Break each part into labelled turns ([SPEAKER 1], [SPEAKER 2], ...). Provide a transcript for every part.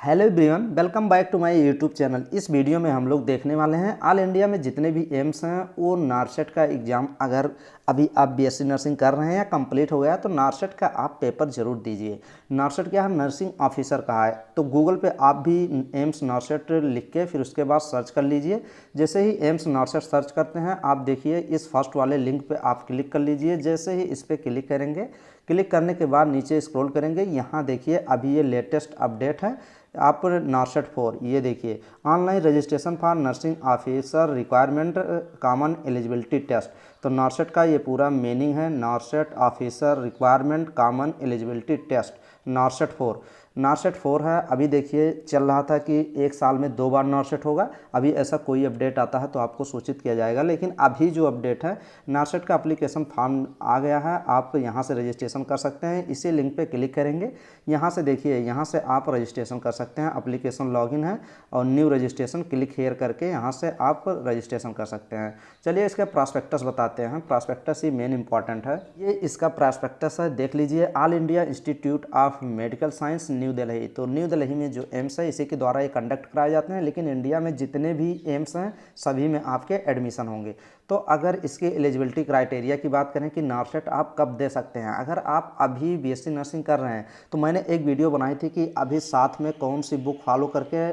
[SPEAKER 1] Hello everyone, welcome back to my YouTube channel. इस video में हम लोग देखने वाले हैं ऑल इंडिया में जितने भी एम्स हैं वो नारसेट का एग्ज़ाम अगर अभी आप बीएससी नर्सिंग कर रहे हैं या कंप्लीट हो गया तो नारसेट का आप पेपर जरूर दीजिए। नारसेट क्या है? नर्सिंग ऑफिसर का है। तो गूगल पे आप भी एम्स नारसेट लिख के फिर उसके बाद सर्च कर लीजिए। जैसे ही एम्स नारसेट सर्च करते हैं आप देखिए इस फर्स्ट वाले लिंक पे आप क्लिक कर लीजिए। जैसे ही इस पर क्लिक करेंगे, क्लिक करने के बाद नीचे स्क्रॉल करेंगे, यहाँ देखिए अभी ये लेटेस्ट अपडेट है। आप नारसेट 4 ये देखिए, online registration for nursing officer requirement common eligibility test. तो नारसेट का ये पूरा मीनिंग है, NORCET officer requirement common eligibility test NORCET 4। NORCET 4 है। अभी देखिए चल रहा था कि एक साल में 2 बार नारसेट होगा। अभी ऐसा कोई अपडेट आता है तो आपको सूचित किया जाएगा, लेकिन अभी जो अपडेट है नारसेट का एप्लीकेशन फॉर्म आ गया है। आप यहाँ से रजिस्ट्रेशन कर सकते हैं। इसी लिंक पे क्लिक करेंगे, यहाँ से देखिए यहाँ से आप रजिस्ट्रेशन कर सकते हैं। एप्लीकेशन लॉगिन है और न्यू रजिस्ट्रेशन क्लिक हेयर करके यहाँ से आप रजिस्ट्रेशन कर सकते हैं। चलिए इसका प्रॉस्पेक्टस बताते हैं। प्रॉस्पेक्टस ही मेन इंपॉर्टेंट है। ये इसका प्रॉस्पेक्टस है, देख लीजिए। All India institute of medical science new Delhi. तो न्यू दिल्ली में जो एम्स है इसी के द्वारा ये कंडक्ट कराए जाते हैं, लेकिन इंडिया में जितने भी एम्स हैं सभी में आपके एडमिशन होंगे। तो अगर इसके एलिजिबिलिटी क्राइटेरिया की बात करें कि नारसेट आप कब दे सकते हैं, अगर आप अभी बीएससी नर्सिंग कर रहे हैं तो मैंने एक वीडियो बनाई थी कि अभी साथ में कौन सी बुक फॉलो करके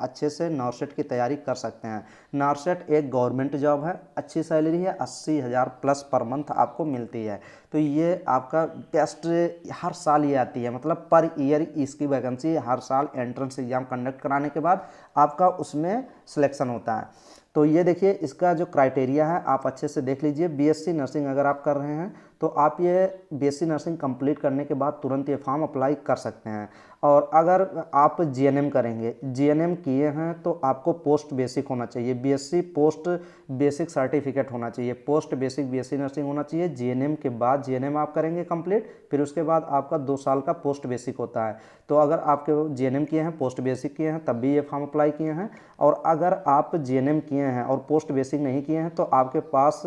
[SPEAKER 1] अच्छे से नारसेट की तैयारी कर सकते हैं। नारसेट एक गवर्नमेंट जॉब है, अच्छी सैलरी है, 80,000 प्लस पर मंथ आपको मिलती है। तो ये आपका टेस्ट हर साल ये आती है, मतलब पर ईयर इसकी वैकेंसी हर साल एंट्रेंस एग्जाम कंडक्ट कराने के बाद आपका उसमें सिलेक्शन होता है। तो ये देखिए इसका जो क्राइटेरिया है आप अच्छे से देख लीजिए। बीएससी नर्सिंग अगर आप कर रहे हैं तो आप ये बीएससी नर्सिंग कंप्लीट करने के बाद तुरंत ये फॉर्म अप्लाई कर सकते हैं। और अगर आप जीएनएम करेंगे, जीएनएम किए हैं तो आपको पोस्ट बेसिक होना चाहिए, बीएससी पोस्ट बेसिक सर्टिफिकेट होना चाहिए, पोस्ट बेसिक बीएससी नर्सिंग होना चाहिए। जीएनएम के बाद जीएनएम आप करेंगे कंप्लीट, फिर उसके बाद आपका 2 साल का पोस्ट बेसिक होता है। तो अगर आपके जीएनएम किए हैं, पोस्ट बेसिक किए हैं, तब भी ये फॉर्म अप्लाई किए हैं। और अगर आप जीएनएम किए हैं और पोस्ट बेसिक नहीं किए हैं तो आपके पास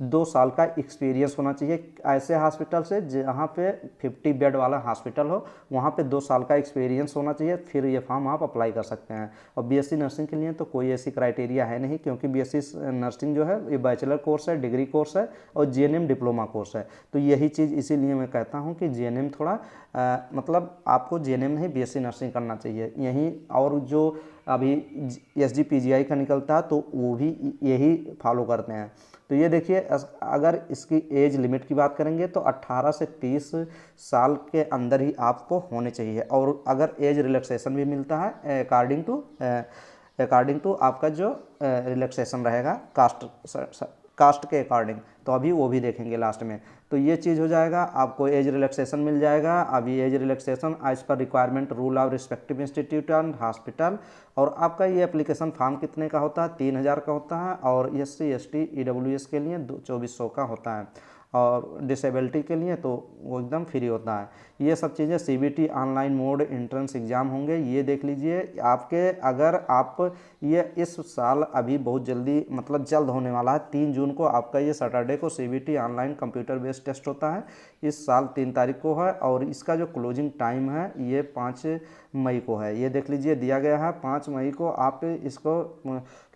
[SPEAKER 1] 2 साल का एक्सपीरियंस होना चाहिए ऐसे हॉस्पिटल से जहाँ पे 50 बेड वाला हॉस्पिटल हो, वहाँ पे 2 साल का एक्सपीरियंस होना चाहिए, फिर ये फॉर्म आप अप्लाई कर सकते हैं। और बीएससी नर्सिंग के लिए तो कोई ऐसी क्राइटेरिया है नहीं, क्योंकि बीएससी नर्सिंग जो है ये बैचलर कोर्स है, डिग्री कोर्स है, और जीएनएम डिप्लोमा कोर्स है। तो यही चीज़ इसीलिए मैं कहता हूँ कि जीएनएम थोड़ा मतलब आपको जीएनएम नहीं बीएससी नर्सिंग करना चाहिए यहीं। और जो अभी एसजीपीजीआई का निकलता है तो वो भी यही फॉलो करते हैं। तो ये देखिए अगर इसकी एज लिमिट की बात करेंगे तो 18 से 30 साल के अंदर ही आपको होने चाहिए। और अगर एज रिलैक्सेशन भी मिलता है अकॉर्डिंग टू आपका जो रिलैक्सेशन रहेगा कास्ट के अकॉर्डिंग, तो अभी वो भी देखेंगे लास्ट में। तो ये चीज़ हो जाएगा, आपको एज रिलैक्सेशन मिल जाएगा। अभी एज रिलैक्सेशन एज पर requirement rule of respective institute and hospital. और आपका ये एप्लीकेशन फॉर्म कितने का होता है? 3,000 का होता है। और SC ST EWS के लिए 2400 का होता है। और डिसेबिलिटी के लिए तो वो एकदम फ्री होता है। ये सब चीज़ें CBT online mode entrance exam होंगे, ये देख लीजिए आपके। अगर आप ये इस साल अभी बहुत जल्दी मतलब जल्द होने वाला है, 3 जून को आपका ये सैटरडे को CBT online computer based test होता है। इस साल 3 तारीख को है और इसका जो क्लोजिंग टाइम है ये 5 मई को है। ये देख लीजिए दिया गया है 5 मई को आप इसको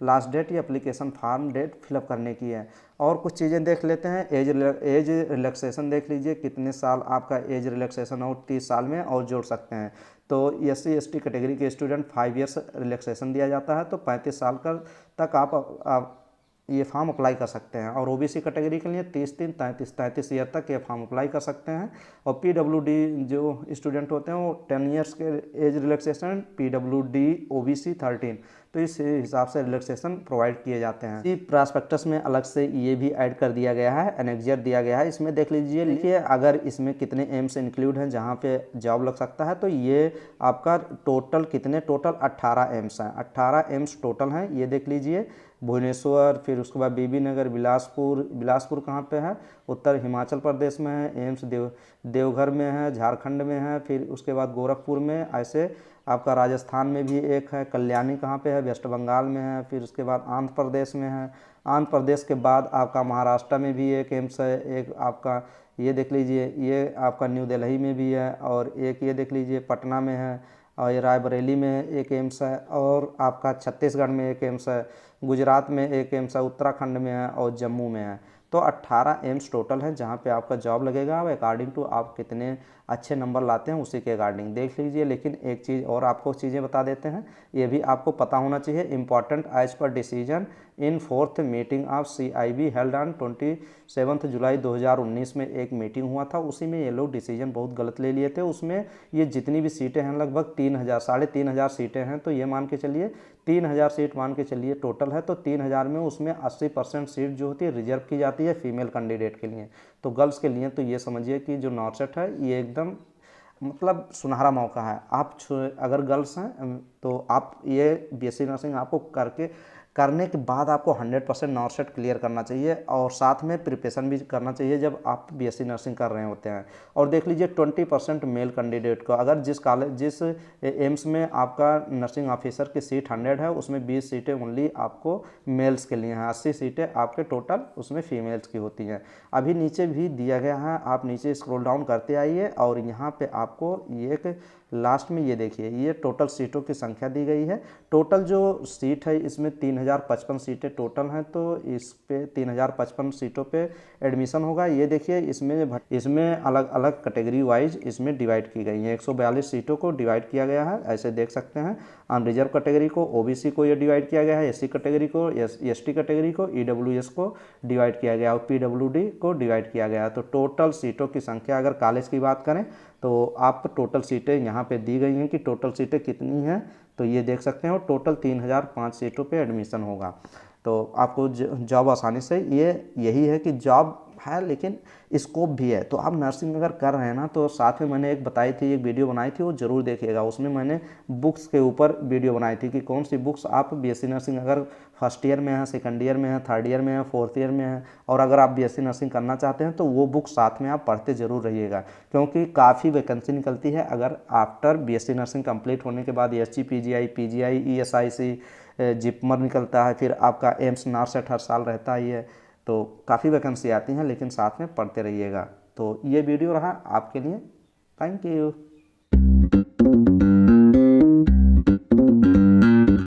[SPEAKER 1] लास्ट डेट या एप्लीकेशन फॉर्म डेट फिलअप करने की है। और कुछ चीज़ें देख लेते हैं। एज रिलैक्सेशन देख लीजिए, कितने साल आपका एज रिलैक्सेशन और 30 साल में और जोड़ सकते हैं। तो SC ST कैटेगरी के स्टूडेंट 5 ईयर्स रिलैक्सेशन दिया जाता है, तो 35 साल का तक आप ये फॉर्म अप्लाई कर सकते हैं। और OBC कैटेगरी के लिए 33 ईयर तक ये फॉर्म अप्लाई कर सकते हैं। और PWD जो स्टूडेंट होते हैं वो 10 ईयर्स के एज रिलैक्सेशन, PWD OBC 13, तो इस हिसाब से रिलैक्सेशन प्रोवाइड किए जाते हैं। इसी प्रॉस्पेक्टस में अलग से ये भी ऐड कर दिया गया है, एनेक्जर दिया गया है। इसमें देख लीजिए, लिखिए अगर इसमें कितने एम्स इंक्लूड हैं जहाँ पे जॉब लग सकता है। तो ये आपका टोटल 18 एम्स हैं, 18 एम्स टोटल हैं। ये देख लीजिए, भुवनेश्वर, फिर उसके बाद बीबी नगर, बिलासपुर कहाँ पे है? उत्तर हिमाचल प्रदेश में है। एम्स देवघर में है, झारखंड में है, फिर उसके बाद गोरखपुर में। ऐसे आपका राजस्थान में भी एक है, कल्याणी कहाँ पे है? वेस्ट बंगाल में है। फिर उसके बाद आंध्र प्रदेश में है। आंध्र प्रदेश के बाद आपका महाराष्ट्र में भी एक एम्स है। एक आपका ये देख लीजिए, ये आपका न्यू दिल्ली में भी है। और एक ये देख लीजिए पटना में है। और ये रायबरेली में एक एम्स है, और आपका छत्तीसगढ़ में एक एम्स है, गुजरात में एक एम्स है, उत्तराखंड में है और जम्मू में है। तो 18 एम्स टोटल है जहाँ पे आपका जॉब लगेगा। अब अकॉर्डिंग टू आप कितने अच्छे नंबर लाते हैं उसी के अकॉर्डिंग देख लीजिए। लेकिन एक चीज़ और आपको चीज़ें बता देते हैं, ये भी आपको पता होना चाहिए। इंपॉर्टेंट एज पर decision in fourth meeting of CIB held on 27 जुलाई 2019 में एक मीटिंग हुआ था, उसी में ये लोग डिसीजन बहुत गलत ले लिए थे। उसमें ये जितनी भी सीटें हैं लगभग 3,000 3,500 सीटें हैं, तो ये मान के चलिए 3,000 सीट मान के चलिए टोटल है। तो 3,000 में उसमें 80% सीट जो होती है रिजर्व की जाती है फीमेल कैंडिडेट के लिए। तो गर्ल्स के लिए तो ये समझिए कि जो नॉर्सेट है ये एकदम मतलब सुनहरा मौका है। आप अगर गर्ल्स हैं तो आप ये BSc नर्सिंग आपको करने के बाद आपको 100% नॉर्सेट क्लियर करना चाहिए, और साथ में प्रिपरेशन भी करना चाहिए जब आप BSc नर्सिंग कर रहे होते हैं। और देख लीजिए 20% मेल कैंडिडेट को, अगर जिस एम्स में आपका नर्सिंग ऑफिसर की सीट 100 है उसमें 20 सीटें ओनली आपको मेल्स के लिए हैं, 80 सीटें आपके टोटल उसमें फीमेल्स की होती हैं। अभी नीचे भी दिया गया है, आप नीचे स्क्रॉल डाउन करते आइए और यहाँ पे आपको ये एक लास्ट में ये देखिए ये टोटल सीटों की संख्या दी गई है। टोटल जो सीट है इसमें 3,055 सीटें टोटल हैं, तो इस पे 3,055 सीटों पे एडमिशन होगा। ये देखिए इसमें अलग अलग कैटेगरी वाइज इसमें डिवाइड की गई है। 142 सीटों को डिवाइड किया गया है, ऐसे देख सकते हैं। अनरिजर्व कैटेगरी को, OBC को ये डिवाइड किया गया है, SC कैटेगरी को, ST कैटेगरी को, EWS को डिवाइड किया गया और PWD को डिवाइड किया गया। तो टोटल सीटों की संख्या अगर कॉलेज की बात करें तो आप टोटल सीटें यहाँ पे दी गई हैं कि टोटल सीटें कितनी हैं, तो ये देख सकते हो टोटल 3,005 सीटों पे एडमिशन होगा। तो आपको जॉब आसानी से यही है कि जॉब है लेकिन स्कोप भी है। तो आप नर्सिंग अगर कर रहे हैं ना तो साथ में मैंने एक वीडियो बनाई थी, वो ज़रूर देखिएगा। उसमें मैंने बुक्स के ऊपर वीडियो बनाई थी कि कौन सी बुक्स आप BSc नर्सिंग अगर फर्स्ट ईयर में है, सेकंड ईयर में है, थर्ड ईयर में है, फोर्थ ईयर में है, और अगर आप BSc नर्सिंग करना चाहते हैं तो वो बुक साथ में आप पढ़ते ज़रूर रहिएगा, क्योंकि काफ़ी वैकेंसी निकलती है अगर आफ्टर BSc नर्सिंग कंप्लीट होने के बाद SG PGI PGI ESIC JIPMER निकलता है, फिर आपका एम्स नारसेट हर साल रहता ही है। तो काफ़ी वैकेंसी आती हैं, लेकिन साथ में पढ़ते रहिएगा। तो ये वीडियो रहा आपके लिए। Thank you.